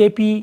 KP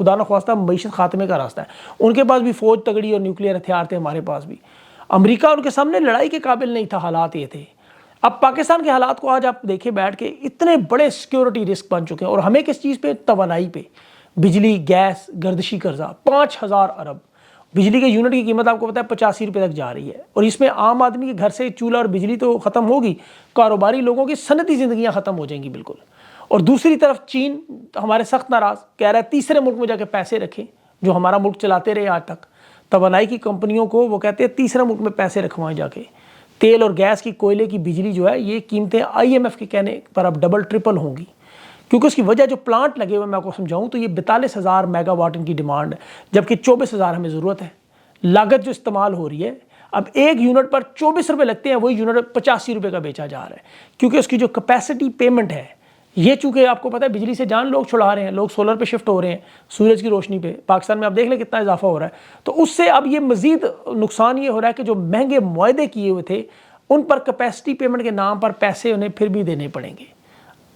خدا نخواستہ معیشت خاتمے کا راستہ ہے۔ ان کے پاس بھی فوج تگڑی اور نیوکلیئر ہتھیار تھے، ہمارے پاس بھی۔ امریکہ ان کے سامنے لڑائی کے قابل نہیں تھا، حالات یہ تھے۔ اب پاکستان کے حالات کو آج آپ دیکھیں بیٹھ کے، اتنے بڑے سیکیورٹی رسک بن چکے ہیں، اور ہمیں کس چیز پہ؟ توانائی پہ، بجلی، گیس، گردشی قرضہ، 5000 ارب۔ بجلی کے یونٹ کی قیمت آپ کو پتہ ہے 85 روپے تک جا رہی ہے، اور اس میں عام آدمی کے گھر سے چولہا اور بجلی تو ختم ہوگی، کاروباری لوگوں کی صنعتی زندگیاں ختم ہو جائیں گی بالکل۔ اور دوسری طرف چین ہمارے سخت ناراض، کہہ رہا ہے تیسرے ملک میں جا کے پیسے رکھیں، جو ہمارا ملک چلاتے رہے آج تک۔ توانائی کی کمپنیوں کو وہ کہتے ہیں تیسرے ملک میں پیسے رکھوائیں جا کے۔ تیل اور گیس کی، کوئلے کی، بجلی جو ہے، یہ قیمتیں IMF کے کہنے پر اب ڈبل ٹرپل ہوں گی، کیونکہ اس کی وجہ جو پلانٹ لگے ہوئے، میں آپ کو سمجھاؤں تو یہ 42,000 میگا واٹ ان کی ڈیمانڈ ہے، جبکہ 24,000 ہمیں ضرورت ہے۔ لاگت جو استعمال ہو رہی ہے، اب ایک یونٹ پر 24 روپے لگتے ہیں، وہی یونٹ 85 روپے کا بیچا جا رہا ہے، کیونکہ اس کی جو کیپیسٹی پیمنٹ ہے، یہ چونکہ آپ کو پتہ ہے بجلی سے جان لوگ چھڑا رہے ہیں، لوگ سولر پہ شفٹ ہو رہے ہیں، سورج کی روشنی پہ۔ پاکستان میں آپ دیکھ لیں کتنا اضافہ ہو رہا ہے، تو اس سے اب یہ مزید نقصان یہ ہو رہا ہے کہ جو مہنگے معاہدے کیے ہوئے تھے، ان پر کیپیسٹی پیمنٹ کے نام پر پیسے انہیں پھر بھی دینے پڑیں گے۔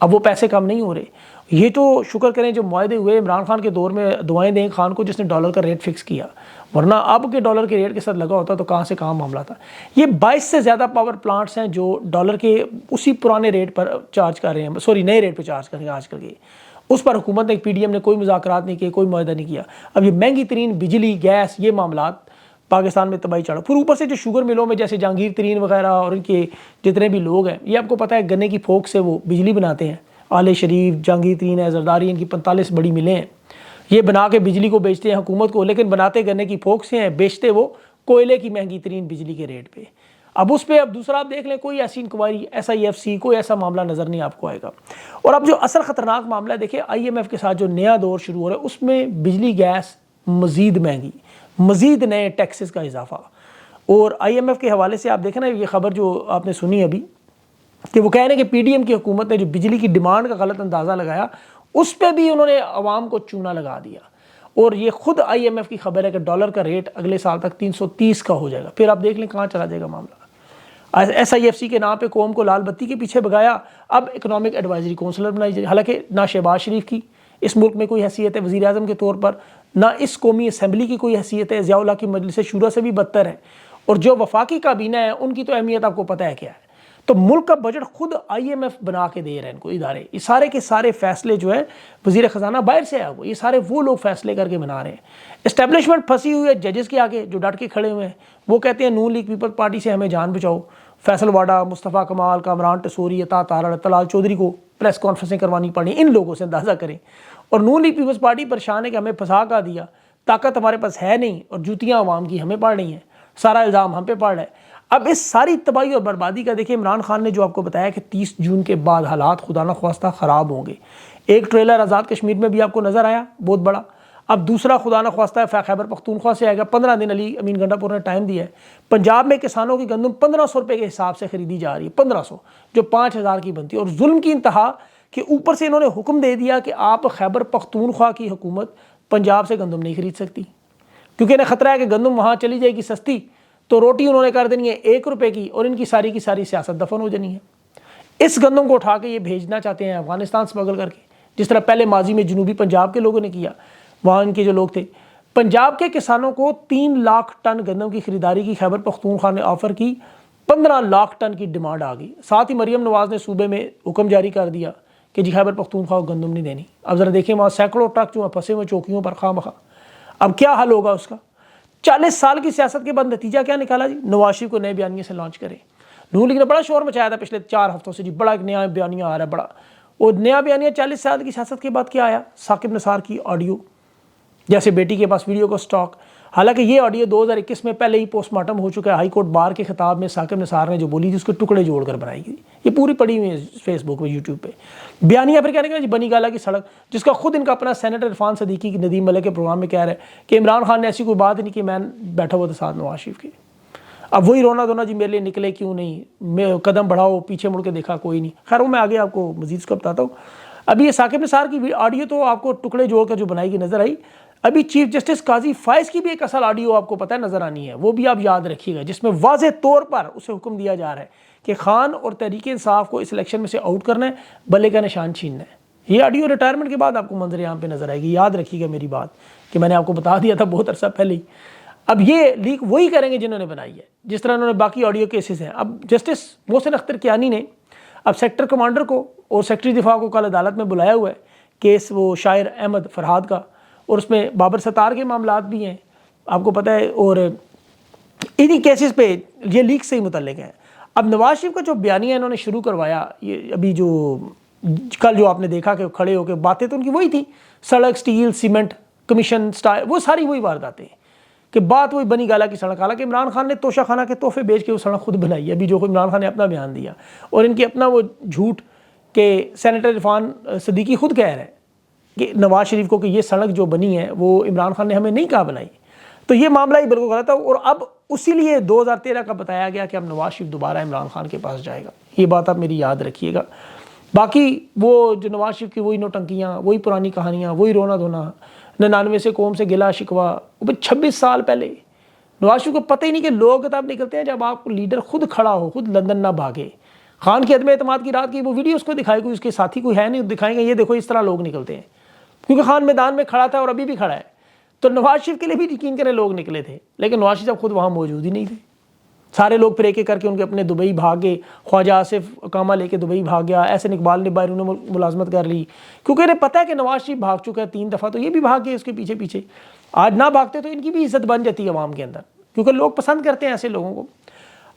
اب وہ پیسے کم نہیں ہو رہے۔ یہ تو شکر کریں جو معاہدے ہوئے عمران خان کے دور میں، دعائیں دیں خان کو جس نے ڈالر کا ریٹ فکس کیا، ورنہ اب کے ڈالر کے ریٹ کے ساتھ لگا ہوتا تو کہاں سے کہاں معاملہ تھا۔ یہ 22 سے زیادہ پاور پلانٹس ہیں جو ڈالر کے اسی پرانے ریٹ پر چارج کر رہے ہیں، سوری نئے ریٹ پہ چارج کر رہے ہیں آج کل کے۔ اس پر حکومت نے، PDM نے کوئی مذاکرات نہیں کیے، کوئی معاہدہ نہیں کیا۔ اب یہ مہنگی ترین بجلی، گیس، یہ معاملات پاکستان میں تباہی چڑھا۔ پھر اوپر سے جو شوگر ملوں میں جیسے جہانگیر ترین وغیرہ اور ان کے جتنے بھی لوگ ہیں، یہ آپ کو پتہ ہے گنے کی پھوک سے وہ بجلی بناتے ہیں۔ آل شریف، جہانگیر ترین ہے، زرداری، ان کی 45 بڑی ملیں ہیں، یہ بنا کے بجلی کو بیچتے ہیں حکومت کو، لیکن بناتے گنے کی پھوک سے ہیں، بیچتے وہ کوئلے کی مہنگی ترین بجلی کے ریٹ پہ۔ اب اس پہ اب دوسرا آپ دیکھ لیں، کوئی ایسی انکوائری، SIFC، کوئی ایسا معاملہ نظر نہیں آپ کو آئے گا۔ اور اب جو اصل خطرناک معاملہ ہے، دیکھیں IMF کے ساتھ جو نیا دور شروع ہو رہا ہے، اس میں بجلی، گیس مزید مہنگی، مزید نئے ٹیکسز کا اضافہ۔ اور IMF کے حوالے سے آپ دیکھیں نا، یہ خبر جو آپ نے سنی ابھی، کہ وہ کہہ رہے ہیں کہ PDM کی حکومت نے جو بجلی کی ڈیمانڈ کا غلط اندازہ لگایا، اس پہ بھی انہوں نے عوام کو چونا لگا دیا۔ اور یہ خود IMF کی خبر ہے کہ ڈالر کا ریٹ اگلے سال تک 330 کا ہو جائے گا۔ پھر آپ دیکھ لیں کہاں چلا جائے گا معاملہ۔ SIFC کے نام پہ قوم کو لال بتی کے پیچھے بگایا، اب اکنامک ایڈوائزری کونسلر بنائی جائے، حالانکہ نہ شہباز شریف کی اس ملک میں کوئی حیثیت ہے وزیر اعظم کے طور پر، نہ اس قومی اسمبلی کی کوئی حیثیت ہے، ضیاء اللہ کی مجلس شورا سے بھی بدتر ہے، اور جو وفاقی کابینہ ہے ان کی تو اہمیت آپ کو پتہ ہے کیا ہے۔ تو ملک کا بجٹ خود IMF بنا کے دے رہے ہیں ان کو ادارے، یہ سارے کے سارے فیصلے جو ہیں وزیر خزانہ باہر سے ہے، یہ سارے وہ لوگ فیصلے کر کے بنا رہے ہیں۔ اسٹیبلشمنٹ پھنسی ہوئی ہے ججز کے آگے جو ڈٹ کے کھڑے ہوئے ہیں، وہ کہتے ہیں نون لیگ پیپل پارٹی سے ہمیں جان بچاؤ۔ فیصل واڈا، مصطفیٰ کمال، کامران ٹسوری، عطا تارڑ، طلال چودھری کو پریس کانفرنسیں کروانی پڑی، ان لوگوں سے اندازہ کریں۔ اور نون لیگ پیپلز پارٹی پریشان ہے کہ ہمیں پھنسا کا دیا، طاقت ہمارے پاس ہے نہیں، اور جوتیاں عوام کی ہمیں پڑ رہی ہیں، سارا الزام ہم پہ پڑ رہا ہے۔ اب اس ساری تباہی اور بربادی کا دیکھیں، عمران خان نے جو آپ کو بتایا کہ 30 جون کے بعد حالات خدا نخواستہ خراب ہوں گے۔ ایک ٹریلر آزاد کشمیر میں بھی آپ کو نظر آیا بہت بڑا، اب دوسرا خدا نخواستہ خیبر پختونخوا سے آئے گا۔ 15 دن علی امین گنڈا پور نے ٹائم دیا ہے۔ پنجاب میں کسانوں کی گندم 1500 روپے کے حساب سے خریدی جا رہی ہے، 1500 جو 5000 کی بنتی ہے، اور ظلم کی انتہا کہ اوپر سے انہوں نے حکم دے دیا کہ آپ خیبر پختونخوا کی حکومت پنجاب سے گندم نہیں خرید سکتی، کیونکہ انہیں خطرہ ہے کہ گندم وہاں چلی جائے گی سستی، تو روٹی انہوں نے کر دینی ہے 1 روپے کی، اور ان کی ساری سیاست دفن ہو جانی ہے۔ اس گندم کو اٹھا کے یہ بھیجنا چاہتے ہیں افغانستان سمگل کر کے، جس طرح پہلے ماضی میں جنوبی پنجاب کے لوگوں نے کیا، وہاں ان کے جو لوگ تھے۔ پنجاب کے کسانوں کو 3 لاکھ ٹن گندم کی خریداری کی خیبر پختونخوا نے آفر کی، 15 لاکھ ٹن کی ڈیمانڈ آ گئی۔ ساتھ ہی مریم نواز نے صوبے میں حکم جاری کر دیا کہ جی خیبر پختونخوا کو گندم نہیں دینی۔ اب ذرا دیکھیں وہاں سینکڑوں ٹرک جو ہیں پھنسے ہوئے چوکیوں پر خواہ مخواہ، اب کیا حل ہوگا اس کا؟ 40 سال کی سیاست کے بعد نتیجہ کیا نکالا جی؟ نواز شریف کو نئے بیانیے سے لانچ کرے۔ نون لیگ نے بڑا شور مچایا تھا پچھلے 4 ہفتوں سے، جی بڑا ایک نیا بیانیہ آ رہا ہے بڑا، اور نیا بیانیہ 40 سال کی سیاست کے بعد کیا آیا؟ ثاقب نثار کی آڈیو، جیسے بیٹی کے پاس ویڈیو کو سٹاک۔ حالانکہ یہ آڈیو 2021 میں پہلے ہی پوسٹ مارٹم ہو چکا ہے، ہائی کورٹ بار کے خطاب میں ثاقب نثار نے جو بولی تھی اس کے ٹکڑے جوڑ کر بنائی گئی، یہ پوری پڑی ہوئی ہے فیس بک پہ، یوٹیوب پہ۔ بیانیہ پھر کہنے کا جی بنی گالہ کی سڑک، جس کا خود ان کا اپنا سینیٹر عرفان صدیقی کی ندیم ملک کے پروگرام میں کہہ رہا ہے کہ عمران خان نے ایسی کوئی بات نہیں کہ میں بیٹھا ہوا تھا ساتھ نواز شریف کے۔ اب وہی رونا دھونا جی میرے لیے نکلے کیوں نہیں، میں قدم بڑھاؤ، پیچھے مڑ کے دیکھا کوئی نہیں۔ خیر وہ میں آگے آپ کو مزید اس کو بتاتا ہوں۔ ابھی یہ ثاقب نثار کی آڈیو تو آپ کو ٹکڑے جوڑ کر جو بنائی گئی نظر آئی۔ ابھی چیف جسٹس قاضی فائز کی بھی ایک اصل آڈیو آپ کو پتہ ہے نظر آنی ہے، وہ بھی آپ یاد رکھیے گا، جس میں واضح طور پر اسے حکم دیا جا رہا ہے کہ خان اور تحریک انصاف کو اس الیکشن میں سے آؤٹ کرنا ہے، بلے کا نشان چھیننا ہے۔ یہ آڈیو ریٹائرمنٹ کے بعد آپ کو منظر عام پہ نظر آئے گی. یاد رکھیے گا میری بات کہ میں نے آپ کو بتا دیا تھا بہت عرصہ پہلے ہی. اب یہ لیک وہی کریں گے جنہوں نے بنائی ہے، جس طرح انہوں نے باقی آڈیو کیسز ہیں. اب جسٹس محسن اختر کیانی نے اب سیکٹر کمانڈر کو اور سیکٹری دفاع کو کل عدالت میں بلایا ہوا ہے، کیس وہ شاعر احمد فرحاد کا، اور اس میں بابر ستار کے معاملات بھی ہیں آپ کو پتہ ہے، اور انہی کیسز پہ یہ لیک سے ہی متعلق ہیں. اب نواز شریف کا جو بیانیہ انہوں نے شروع کروایا، یہ ابھی جو کل جو آپ نے دیکھا کہ کھڑے ہو کے باتیں تو ان کی وہی تھی، سڑک، سٹیل، سیمنٹ، کمیشن سٹائل، وہ ساری وہی وارداتیں کہ بات وہی بنی گالا کی سڑک. حالانکہ عمران خان نے توشہ خانہ کے تحفے بیچ کے وہ سڑک خود بنائی ہے، ابھی جو عمران خان نے اپنا بیان دیا، اور ان کی اپنا وہ جھوٹ کہ سینیٹر عرفان صدیقی خود کہہ رہے ہیں کہ نواز شریف کو کہ یہ سڑک جو بنی ہے وہ عمران خان نے ہمیں نہیں کہا بنائی. تو یہ معاملہ ہی بالکل غلط ہے، اور اب اسی لیے 2013 کا بتایا گیا کہ اب نواز شریف دوبارہ عمران خان کے پاس جائے گا. یہ بات آپ میری یاد رکھیے گا. باقی وہ جو نواز شریف کی وہی نوٹنکیاں، وہی پرانی کہانیاں، وہی رونا دھونا، 99 سے قوم سے گلا شکوا، وہ 26 سال پہلے نواز شریف کو پتہ ہی نہیں کہ لوگ تب نکلتے ہیں جب آپ لیڈر خود کھڑا ہو، خود لندن نہ بھاگے. خان کی عدم اعتماد کی رات کی وہ ویڈیو اس کو دکھائے، کوئی اس کے ساتھی کوئی ہے نہیں دکھائیں گے یہ دیکھو اس طرح لوگ نکلتے ہیں، کیونکہ خان میدان میں کھڑا تھا اور ابھی بھی کھڑا ہے. تو نواز شریف کے لیے بھی یقین کریں لوگ نکلے تھے، لیکن نواز شریف خود وہاں موجود ہی نہیں تھے. سارے لوگ پھر ایک ایک کر کے ان کے اپنے دبئی بھاگے. خواجہ آصف اقامہ لے کے دبئی بھاگ گیا، احسن اقبال نے بیرون ملازمت کر لی، کیونکہ انہیں پتہ ہے کہ نواز شریف بھاگ چکا ہے 3 دفعہ، تو یہ بھی بھاگ گئے اس کے پیچھے پیچھے. آج نہ بھاگتے تو ان کی بھی عزت بن جاتی ہے عوام کے اندر، کیونکہ لوگ پسند کرتے ہیں ایسے لوگوں کو.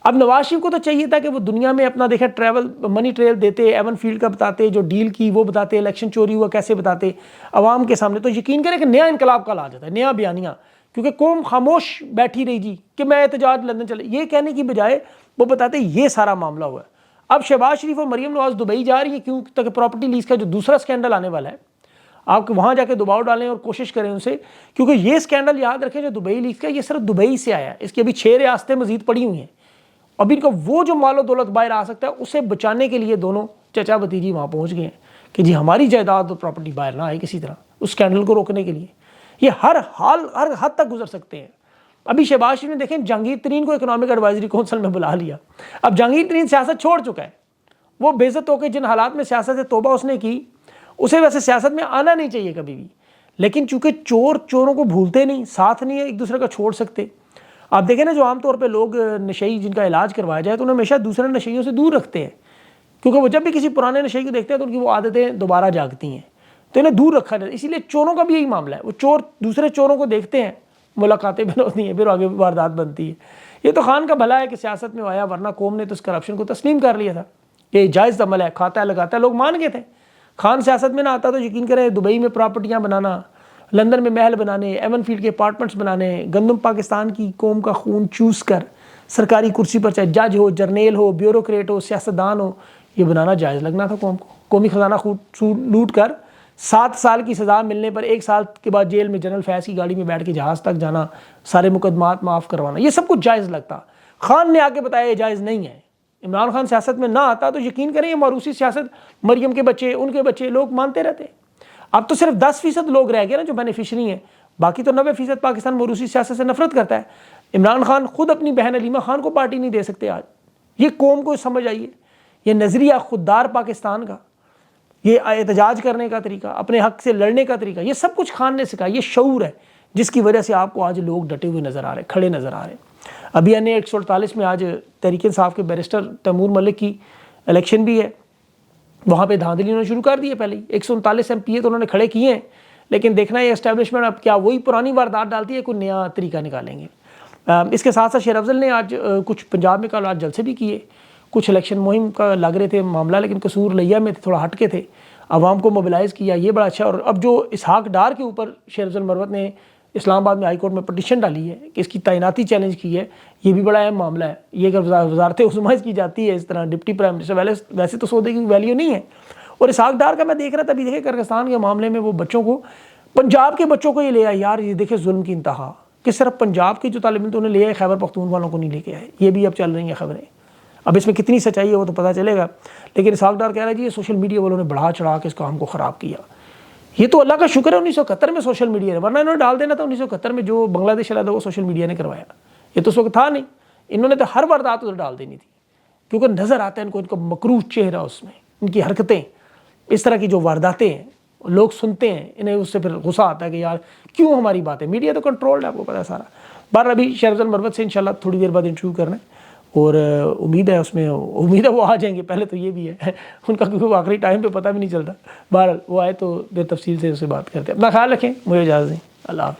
اب نواز شریف کو تو چاہیے تھا کہ وہ دنیا میں اپنا دیکھے ٹریول منی ٹریل دیتے، ایون فیلڈ کا بتاتے، جو ڈیل کی وہ بتاتے، الیکشن چوری ہوا کیسے بتاتے عوام کے سامنے. تو یقین کریں کہ نیا انقلاب کل آ جاتا ہے، نیا بیانیہ، کیونکہ قوم خاموش بیٹھی رہی جی کہ میں احتجاج لندن چلے، یہ کہنے کی بجائے وہ بتاتے یہ سارا معاملہ ہوا ہے. اب شہباز شریف اور مریم نواز دبئی جا رہی ہے کیوں؟ تاکہ پراپرٹی لیز کا جو دوسرا سکینڈل آنے والا ہے آپ وہاں جا کے دباؤ ڈالیں اور کوشش کریں ان سے، کیونکہ یہ سکینڈل یاد رکھیں جو دبئی لیز کا، یہ صرف دبئی سے آیا ہے، اس کی ابھی 6 ریاستیں مزید پڑی ہوئی ہیں. ابھی ان کا وہ جو مال و دولت باہر آ سکتا ہے اسے بچانے کے لیے دونوں چچا بھتیجی وہاں پہنچ گئے ہیں کہ جی ہماری جائیداد اور پراپرٹی باہر نہ آئے کسی طرح، اس سکینڈل کو روکنے کے لیے. یہ ہر حد تک گزر سکتے ہیں. ابھی شہباز شریف نے دیکھیں جہانگیر ترین کو اکنامک ایڈوائزری کونسل میں بلا لیا. اب جہانگیر ترین سیاست چھوڑ چکا ہے، وہ بے عزت ہو کے جن حالات میں سیاست سے توبہ اس نے کی، اسے ویسے سیاست میں آنا نہیں چاہیے کبھی بھی، لیکن چونکہ چوروں کو بھولتے نہیں، ساتھ نہیں ہے ایک دوسرے کا چھوڑ سکتے. آپ دیکھیں نا جو عام طور پہ لوگ نشئی جن کا علاج کروایا جائے تو انہیں ہمیشہ دوسرے نشئیوں سے دور رکھتے ہیں، کیونکہ وہ جب بھی کسی پرانے نشئی کو دیکھتے ہیں تو ان کی وہ عادتیں دوبارہ جاگتی ہیں، تو انہیں دور رکھا جاتا ہے. اسی لیے چوروں کا بھی یہی معاملہ ہے، وہ چور دوسرے چوروں کو دیکھتے ہیں، ملاقاتیں بنتی ہیں، پھر آگے واردات بنتی ہے. یہ تو خان کا بھلا ہے کہ سیاست میں آیا، ورنہ قوم نے تو اس کرپشن کو تسلیم کر لیا تھا کہ جائز عمل ہے، کھاتا ہے لگاتا ہے، لوگ مان گئے تھے. خان سیاست میں نہ آتا تو یقین کریں دبئی میں پراپرٹیاں بنانا، لندن میں محل بنانے، ایون فیلڈ کے اپارٹمنٹس بنانے، گندم پاکستان کی قوم کا خون چوس کر سرکاری کرسی پر چاہے جج ہو، جرنیل ہو، بیوروکریٹ ہو، سیاستدان ہو، یہ بنانا جائز لگنا تھا قوم کو. قومی خزانہ لوٹ کر 7 سال کی سزا ملنے پر 1 سال کے بعد جیل میں جنرل فیض کی گاڑی میں بیٹھ کے جہاز تک جانا، سارے مقدمات معاف کروانا، یہ سب کچھ جائز لگتا. خان نے آگے بتایا یہ جائز نہیں ہے. عمران خان سیاست میں نہ آتا تو یقین کریں یہ موروثی سیاست مریم کے بچے، ان کے بچے، لوگ مانتے رہتے. اب تو صرف 10% لوگ رہ گئے نا جو بینیفیشری ہیں، باقی تو 90% پاکستان موروثی سیاست سے نفرت کرتا ہے. عمران خان خود اپنی بہن علیمہ خان کو پارٹی نہیں دے سکتے آج. یہ قوم کو سمجھ آئیے، یہ نظریہ خوددار پاکستان کا، یہ احتجاج کرنے کا طریقہ، اپنے حق سے لڑنے کا طریقہ، یہ سب کچھ خان نے سکھایا. یہ شعور ہے جس کی وجہ سے آپ کو آج لوگ ڈٹے ہوئے نظر آ رہے ہیں، کھڑے نظر آ رہے ہیں. ابھی این اے 148 میں آج تحریک انصاف کے بیرسٹر تیمور ملک کی الیکشن بھی ہے، وہاں پہ دھاندلی انہوں نے شروع کر دی ہے. پہلے 139 MP تو انہوں نے کھڑے کیے ہیں، لیکن دیکھنا ہے اسٹیبلشمنٹ اب کیا وہی پرانی واردات ڈالتی ہے، کوئی نیا طریقہ نکالیں گے. اس کے ساتھ ساتھ شیر افضل نے آج کچھ پنجاب میں کل آج جلسے بھی کیے، کچھ الیکشن مہم کا لگ رہے تھے معاملہ، لیکن قصور لیا میں تھے، تھوڑا ہٹ کے تھے، عوام کو موبلائز کیا، یہ بڑا اچھا. اور اب جو اسحاق ڈار کے اوپر شیر افضل مروت نے اسلام آباد میں ہائی کورٹ میں پٹیشن ڈالی ہے کہ اس کی تعیناتی چیلنج کی ہے، یہ بھی بڑا اہم معاملہ ہے. یہ اگر وزارت عظمیٰ کی جاتی ہے اس طرح ڈپٹی پرائم منسٹر، ویسے تو سودے کی ویلیو نہیں ہے. اور اسحاق ڈار کا میں دیکھ رہا تھا ابھی، دیکھیں کرغستان کے معاملے میں وہ بچوں کو، پنجاب کے بچوں کو یہ لے آئے. یار یہ دیکھیں ظلم کی انتہا کہ صرف پنجاب کے جو طالب علم تو انہیں لے آئے، خیبر پختون والوں کو نہیں لے کے آئے. یہ بھی اب چل رہی ہیں خبریں، اب اس میں کتنی سچائی ہے وہ تو پتہ چلے گا. لیکن اسحاق ڈار کہہ رہا ہے جی یہ سوشل میڈیا والوں نے بڑھا چڑھا کے اس کام کو خراب کیا. یہ تو اللہ کا شکر ہے 1971 میں سوشل میڈیا نے، ورنہ انہوں نے ڈال دینا تھا 1971 میں جو بنگلہ دیش علیحدہ وہ سوشل میڈیا نے کروایا. یہ تو اس وقت تھا نہیں، انہوں نے تو ہر واردات ادھر ڈال دینی تھی، کیونکہ نظر آتا ہے ان کو، ان کا مکروہ چہرہ اس میں، ان کی حرکتیں. اس طرح کی جو وارداتیں ہیں لوگ سنتے ہیں، انہیں اس سے پھر غصہ آتا ہے کہ یار کیوں ہماری باتیں، میڈیا تو کنٹرولڈ ہے، آپ کو پتا ہے سارا. بہرحال ابھی شہر افضل مروت سے انشاءاللہ تھوڑی دیر بعد انٹرویو کرنا ہے، اور امید ہے وہ آ جائیں گے. پہلے تو یہ بھی ہے ان کا کیونکہ آخری ٹائم پہ پتہ بھی نہیں چلتا. بہرحال وہ آئے تو بے تفصیل سے اسے بات کرتے ہیں. اپنا خیال رکھیں، مجھے اجازت دیں. اللہ حافظ.